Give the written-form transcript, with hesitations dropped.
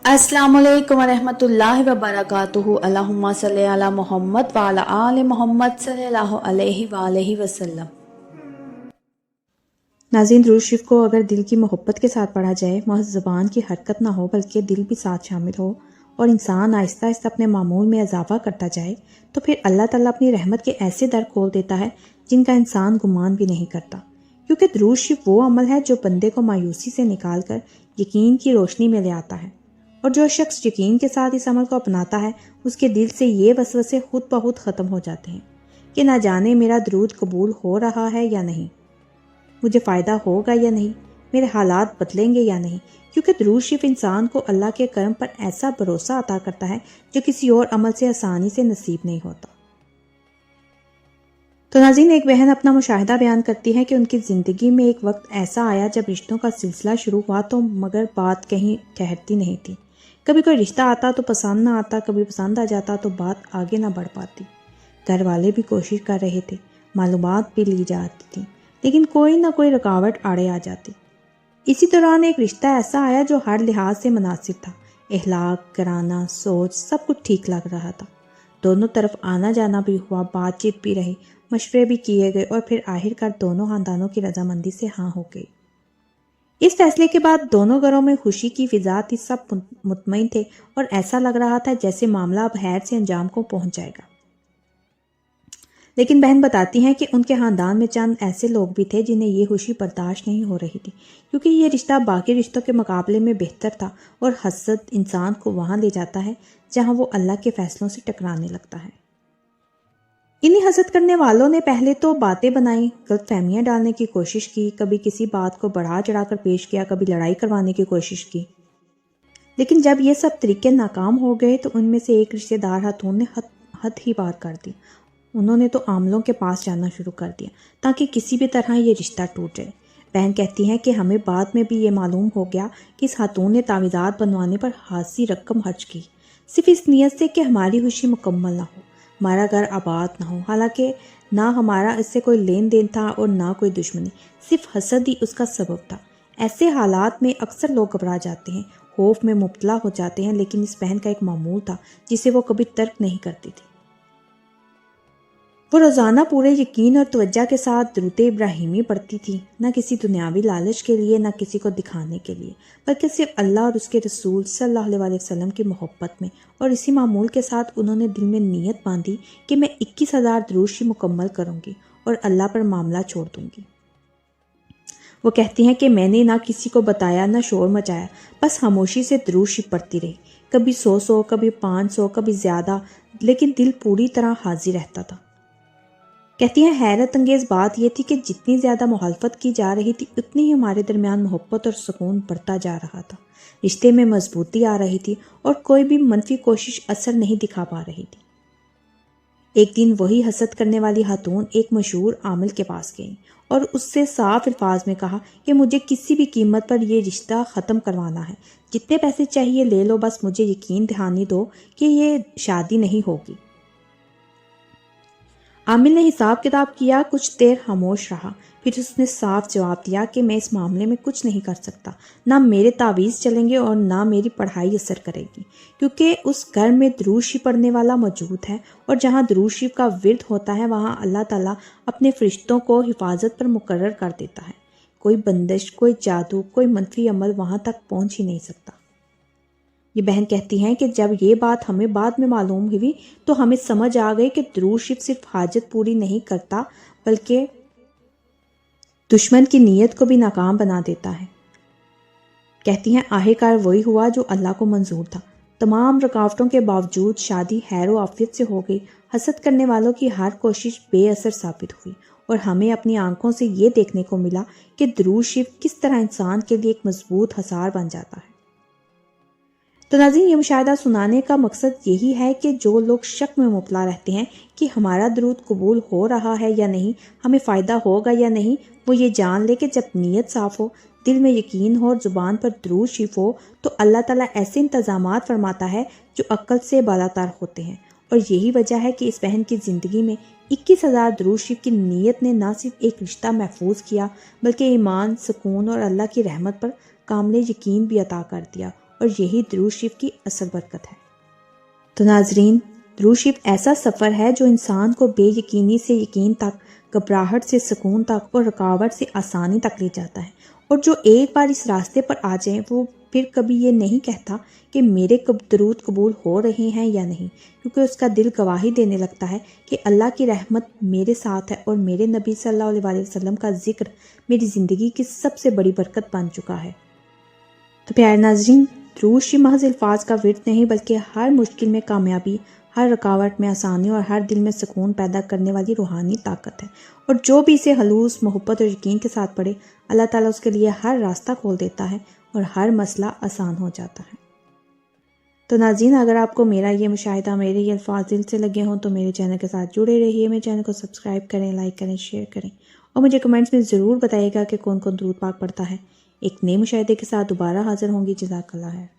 السلام علیکم ورحمۃ اللہ وبرکاتہ۔ اللہم صلی علی محمد وعلی آل محمد صلی اللہ علیہ وآلہ وسلم۔ ناظرین، درود شریف کو اگر دل کی محبت کے ساتھ پڑھا جائے، محض زبان کی حرکت نہ ہو بلکہ دل بھی ساتھ شامل ہو اور انسان آہستہ آہستہ اپنے معمول میں اضافہ کرتا جائے، تو پھر اللہ تعالیٰ اپنی رحمت کے ایسے در کھول دیتا ہے جن کا انسان گمان بھی نہیں کرتا، کیونکہ درود شریف وہ عمل ہے جو بندے کو مایوسی سے نکال کر یقین کی روشنی میں لے آتا ہے، اور جو شخص یقین کے ساتھ اس عمل کو اپناتا ہے اس کے دل سے یہ وسوسے خود بخود ختم ہو جاتے ہیں کہ نہ جانے میرا درود قبول ہو رہا ہے یا نہیں، مجھے فائدہ ہوگا یا نہیں، میرے حالات بدلیں گے یا نہیں، کیونکہ درود شریف انسان کو اللہ کے کرم پر ایسا بھروسہ عطا کرتا ہے جو کسی اور عمل سے آسانی سے نصیب نہیں ہوتا۔ تو ناظرین، ایک بہن اپنا مشاہدہ بیان کرتی ہے کہ ان کی زندگی میں ایک وقت ایسا آیا جب رشتوں کا سلسلہ شروع ہوا تو مگر بات کہیں ٹھہرتی نہیں تھی۔ کبھی کوئی رشتہ آتا تو پسند نہ آتا، کبھی پسند آ جاتا تو بات آگے نہ بڑھ پاتی۔ گھر والے بھی کوشش کر رہے تھے، معلومات بھی لی جاتی تھی، لیکن کوئی نہ کوئی رکاوٹ آڑے آ جاتی۔ اسی دوران ایک رشتہ ایسا آیا جو ہر لحاظ سے مناسب تھا، اخلاق، گھرانہ، سوچ سب کچھ ٹھیک لگ رہا تھا۔ دونوں طرف آنا جانا بھی ہوا، بات چیت بھی رہی، مشورے بھی کیے گئے اور پھر آخر کار دونوں خاندانوں کی رضامندی سے ہاں ہو گئی۔ اس فیصلے کے بعد دونوں گھروں میں خوشی کی فضا تھی، سب مطمئن تھے اور ایسا لگ رہا تھا جیسے معاملہ اب خیر سے انجام کو پہنچ جائے گا۔ لیکن بہن بتاتی ہیں کہ ان کے خاندان میں چند ایسے لوگ بھی تھے جنہیں یہ خوشی برداشت نہیں ہو رہی تھی، کیونکہ یہ رشتہ باقی رشتوں کے مقابلے میں بہتر تھا اور حسد انسان کو وہاں لے جاتا ہے جہاں وہ اللہ کے فیصلوں سے ٹکرانے لگتا ہے۔ انہی حسد کرنے والوں نے پہلے تو باتیں بنائیں، غلط فہمیاں ڈالنے کی کوشش کی، کبھی کسی بات کو بڑھا چڑھا کر پیش کیا، کبھی لڑائی کروانے کی کوشش کی۔ لیکن جب یہ سب طریقے ناکام ہو گئے تو ان میں سے ایک رشتہ دار خاتون نے حد ہی پار کر دی۔ انہوں نے تو عاملوں کے پاس جانا شروع کر دیا تاکہ کسی بھی طرح یہ رشتہ ٹوٹ جائے۔ بہن کہتی ہیں کہ ہمیں بعد میں بھی یہ معلوم ہو گیا کہ اس خاتون نے تعویذات بنوانے پر خاصی رقم خرچ کی، صرف اس نیت سے کہ ہماری خوشی مکمل نہ ہو، ہمارا گھر آباد نہ ہو، حالانکہ نہ ہمارا اس سے کوئی لین دین تھا اور نہ کوئی دشمنی، صرف حسد ہی اس کا سبب تھا۔ ایسے حالات میں اکثر لوگ گھبرا جاتے ہیں، خوف میں مبتلا ہو جاتے ہیں، لیکن اس بہن کا ایک معمول تھا جسے وہ کبھی ترک نہیں کرتی تھی۔ وہ روزانہ پورے یقین اور توجہ کے ساتھ درود ابراہیمی پڑھتی تھی، نہ کسی دنیاوی لالچ کے لیے، نہ کسی کو دکھانے کے لیے، بلکہ صرف اللہ اور اس کے رسول صلی اللہ علیہ وسلم کی محبت میں، اور اسی معمول کے ساتھ انہوں نے دل میں نیت باندھی کہ میں 21,000 درود شریف مکمل کروں گی اور اللہ پر معاملہ چھوڑ دوں گی۔ وہ کہتی ہیں کہ میں نے نہ کسی کو بتایا، نہ شور مچایا، بس خاموشی سے درود شریف پڑھتی رہی، کبھی 100 کبھی 500 کبھی زیادہ، لیکن دل پوری طرح حاضر رہتا تھا۔ کہتی ہیں حیرت انگیز بات یہ تھی کہ جتنی زیادہ مخالفت کی جا رہی تھی اتنی ہی ہمارے درمیان محبت اور سکون بڑھتا جا رہا تھا، رشتے میں مضبوطی آ رہی تھی اور کوئی بھی منفی کوشش اثر نہیں دکھا پا رہی تھی۔ ایک دن وہی حسد کرنے والی خاتون ایک مشہور عامل کے پاس گئی اور اس سے صاف الفاظ میں کہا کہ مجھے کسی بھی قیمت پر یہ رشتہ ختم کروانا ہے، جتنے پیسے چاہیے لے لو، بس مجھے یقین دہانی دو کہ یہ شادی نہیں ہوگی۔ عامل نے حساب کتاب کیا، کچھ دیر خاموش رہا، پھر اس نے صاف جواب دیا کہ میں اس معاملے میں کچھ نہیں کر سکتا، نہ میرے تعویذ چلیں گے اور نہ میری پڑھائی اثر کرے گی، کیونکہ اس گھر میں درود شریف پڑھنے والا موجود ہے، اور جہاں درود شریف کا ورد ہوتا ہے وہاں اللہ تعالیٰ اپنے فرشتوں کو حفاظت پر مقرر کر دیتا ہے، کوئی بندش، کوئی جادو، کوئی منفی عمل وہاں تک پہنچ ہی نہیں سکتا۔ یہ بہن کہتی ہیں کہ جب یہ بات ہمیں بعد میں معلوم ہوئی تو ہمیں سمجھ آ گئی کہ درود شریف صرف حاجت پوری نہیں کرتا بلکہ دشمن کی نیت کو بھی ناکام بنا دیتا ہے۔ کہتی ہیں آخر کار وہی ہوا جو اللہ کو منظور تھا، تمام رکاوٹوں کے باوجود شادی خیر و عافیت سے ہو گئی۔ حسد کرنے والوں کی ہر کوشش بے اثر ثابت ہوئی اور ہمیں اپنی آنکھوں سے یہ دیکھنے کو ملا کہ درود شریف کس طرح انسان کے لیے ایک مضبوط حصار بن جاتا ہے۔ تو ناظرین، یہ مشاہدہ سنانے کا مقصد یہی ہے کہ جو لوگ شک میں مبتلا رہتے ہیں کہ ہمارا درود قبول ہو رہا ہے یا نہیں، ہمیں فائدہ ہوگا یا نہیں، وہ یہ جان لے کہ جب نیت صاف ہو، دل میں یقین ہو اور زبان پر درود شریف ہو تو اللہ تعالیٰ ایسے انتظامات فرماتا ہے جو عقل سے بالاتر ہوتے ہیں۔ اور یہی وجہ ہے کہ اس بہن کی زندگی میں 21,000 درود شریف کی نیت نے نہ صرف ایک رشتہ محفوظ کیا بلکہ ایمان، سکون اور اللہ کی رحمت پر کامل یقین بھی عطا کر دیا، اور یہی درود شریف کی اصل برکت ہے۔ تو ناظرین، درود شریف ایسا سفر ہے جو انسان کو بے یقینی سے یقین تک، گھبراہٹ سے سکون تک اور رکاوٹ سے آسانی تک لے جاتا ہے، اور جو ایک بار اس راستے پر آ جائے وہ پھر کبھی یہ نہیں کہتا کہ میرے درود قبول ہو رہے ہیں یا نہیں، کیونکہ اس کا دل گواہی دینے لگتا ہے کہ اللہ کی رحمت میرے ساتھ ہے اور میرے نبی صلی اللہ علیہ وسلم کا ذکر میری زندگی کی سب سے بڑی برکت بن چکا ہے۔ تو پیارے ناظرین، درود شریف محض الفاظ کا ورد نہیں بلکہ ہر مشکل میں کامیابی، ہر رکاوٹ میں آسانی اور ہر دل میں سکون پیدا کرنے والی روحانی طاقت ہے، اور جو بھی اسے خلوص، محبت اور یقین کے ساتھ پڑھے، اللہ تعالیٰ اس کے لیے ہر راستہ کھول دیتا ہے اور ہر مسئلہ آسان ہو جاتا ہے۔ تو ناظرین، اگر آپ کو میرا یہ مشاہدہ، میرے یہ الفاظ دل سے لگے ہوں تو میرے چینل کے ساتھ جڑے رہیے، میرے چینل کو سبسکرائب کریں، لائک کریں، شیئر کریں، اور مجھے کمنٹس میں ضرور بتائیے گا کہ کون کون درود پاک پڑھتا ہے۔ ایک نئے مشاہدے کے ساتھ دوبارہ حاضر ہوں گی۔ جزاک اللہ خیر۔